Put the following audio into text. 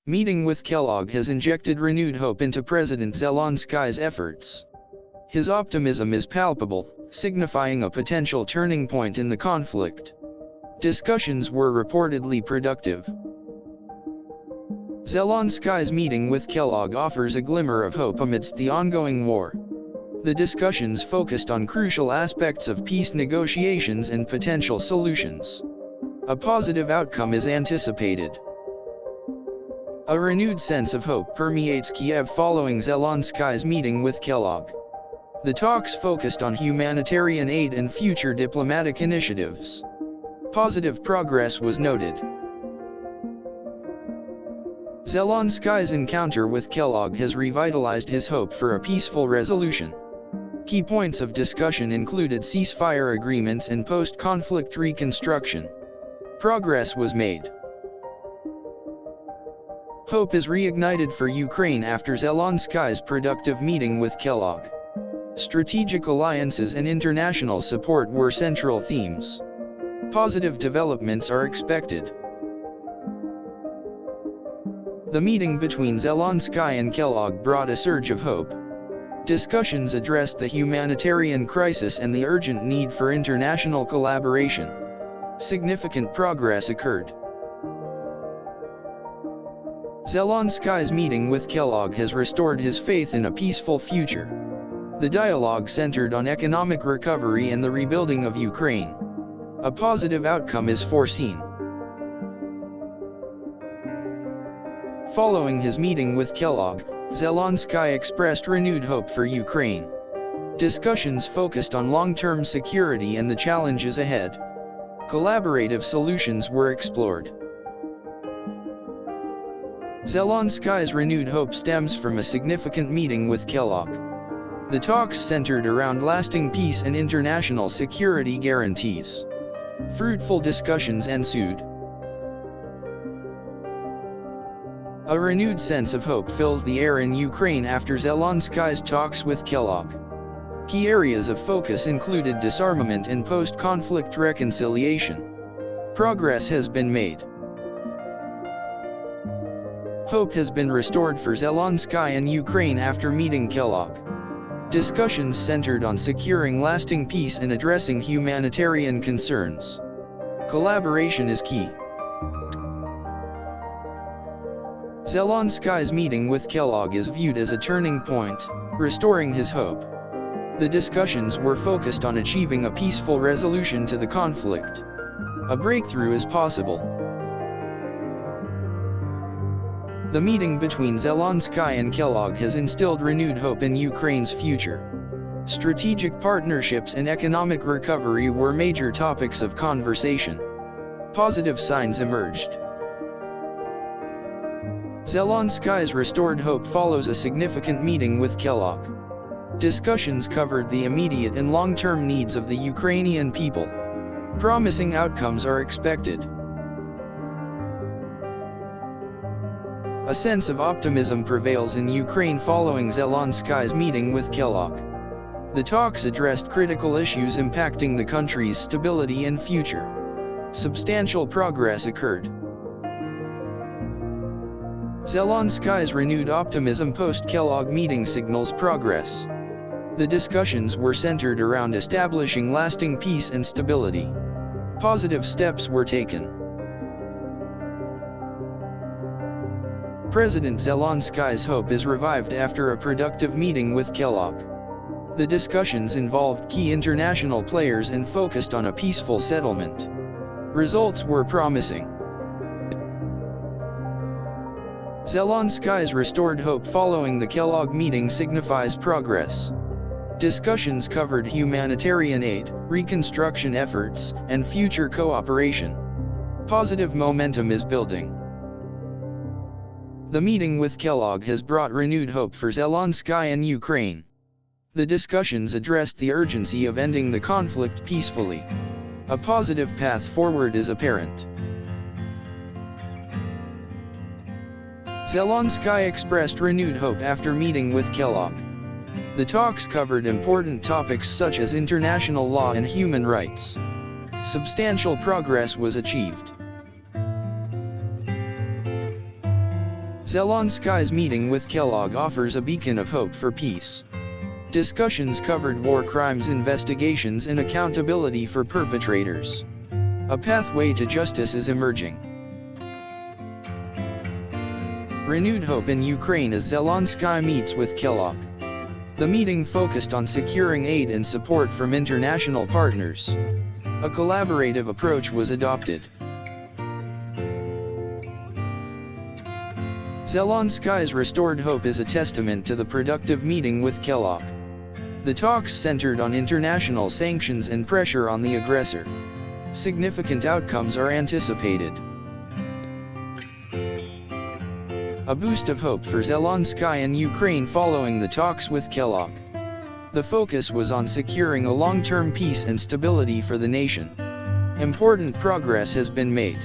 Meeting with Kellogg has injected renewed hope into President Zelensky's efforts. His optimism is palpable, signifying a potential turning point in the conflict. Discussions were reportedly productive. Zelensky's meeting with Kellogg offers a glimmer of hope amidst the ongoing war. The discussions focused on crucial aspects of peace negotiations and potential solutions. A positive outcome is anticipated. A renewed sense of hope permeates Kiev following Zelensky's meeting with Kellogg. The talks focused on humanitarian aid and future diplomatic initiatives. Positive progress was noted. Zelensky's encounter with Kellogg has revitalized his hope for a peaceful resolution. Key points of discussion included ceasefire agreements and post-conflict reconstruction. Progress was made. Hope is reignited for Ukraine after Zelensky's productive meeting with Kellogg. Strategic alliances and international support were central themes. Positive developments are expected. The meeting between Zelensky and Kellogg brought a surge of hope. Discussions addressed the humanitarian crisis and the urgent need for international collaboration. Significant progress occurred. Zelensky's meeting with Kellogg has restored his faith in a peaceful future. The dialogue centered on economic recovery and the rebuilding of Ukraine. A positive outcome is foreseen. Following his meeting with Kellogg, Zelensky expressed renewed hope for Ukraine. Discussions focused on long-term security and the challenges ahead. Collaborative solutions were explored. Zelensky's renewed hope stems from a significant meeting with Kellogg. The talks centered around lasting peace and international security guarantees. Fruitful discussions ensued. A renewed sense of hope fills the air in Ukraine after Zelensky's talks with Kellogg. Key areas of focus included disarmament and post-conflict reconciliation. Progress has been made. Hope has been restored for Zelensky and Ukraine after meeting Kellogg. Discussions centered on securing lasting peace and addressing humanitarian concerns. Collaboration is key. Zelensky's meeting with Kellogg is viewed as a turning point, restoring his hope. The discussions were focused on achieving a peaceful resolution to the conflict. A breakthrough is possible. The meeting between Zelensky and Kellogg has instilled renewed hope in Ukraine's future. Strategic partnerships and economic recovery were major topics of conversation. Positive signs emerged. Zelensky's restored hope follows a significant meeting with Kellogg. Discussions covered the immediate and long-term needs of the Ukrainian people. Promising outcomes are expected. A sense of optimism prevails in Ukraine following Zelensky's meeting with Kellogg. The talks addressed critical issues impacting the country's stability and future. Substantial progress occurred. Zelensky's renewed optimism post-Kellogg meeting signals progress. The discussions were centered around establishing lasting peace and stability. Positive steps were taken. President Zelensky's hope is revived after a productive meeting with Kellogg. The discussions involved key international players and focused on a peaceful settlement. Results were promising. Zelensky's restored hope following the Kellogg meeting signifies progress. Discussions covered humanitarian aid, reconstruction efforts, and future cooperation. Positive momentum is building. The meeting with Kellogg has brought renewed hope for Zelensky and Ukraine. The discussions addressed the urgency of ending the conflict peacefully. A positive path forward is apparent. Zelensky expressed renewed hope after meeting with Kellogg. The talks covered important topics such as international law and human rights. Substantial progress was achieved. Zelensky's meeting with Kellogg offers a beacon of hope for peace. Discussions covered war crimes investigations and accountability for perpetrators. A pathway to justice is emerging. Renewed hope in Ukraine as Zelensky meets with Kellogg. The meeting focused on securing aid and support from international partners. A collaborative approach was adopted. Zelensky's restored hope is a testament to the productive meeting with Kellogg. The talks centered on international sanctions and pressure on the aggressor. Significant outcomes are anticipated. A boost of hope for Zelensky and Ukraine following the talks with Kellogg. The focus was on securing a long-term peace and stability for the nation. Important progress has been made.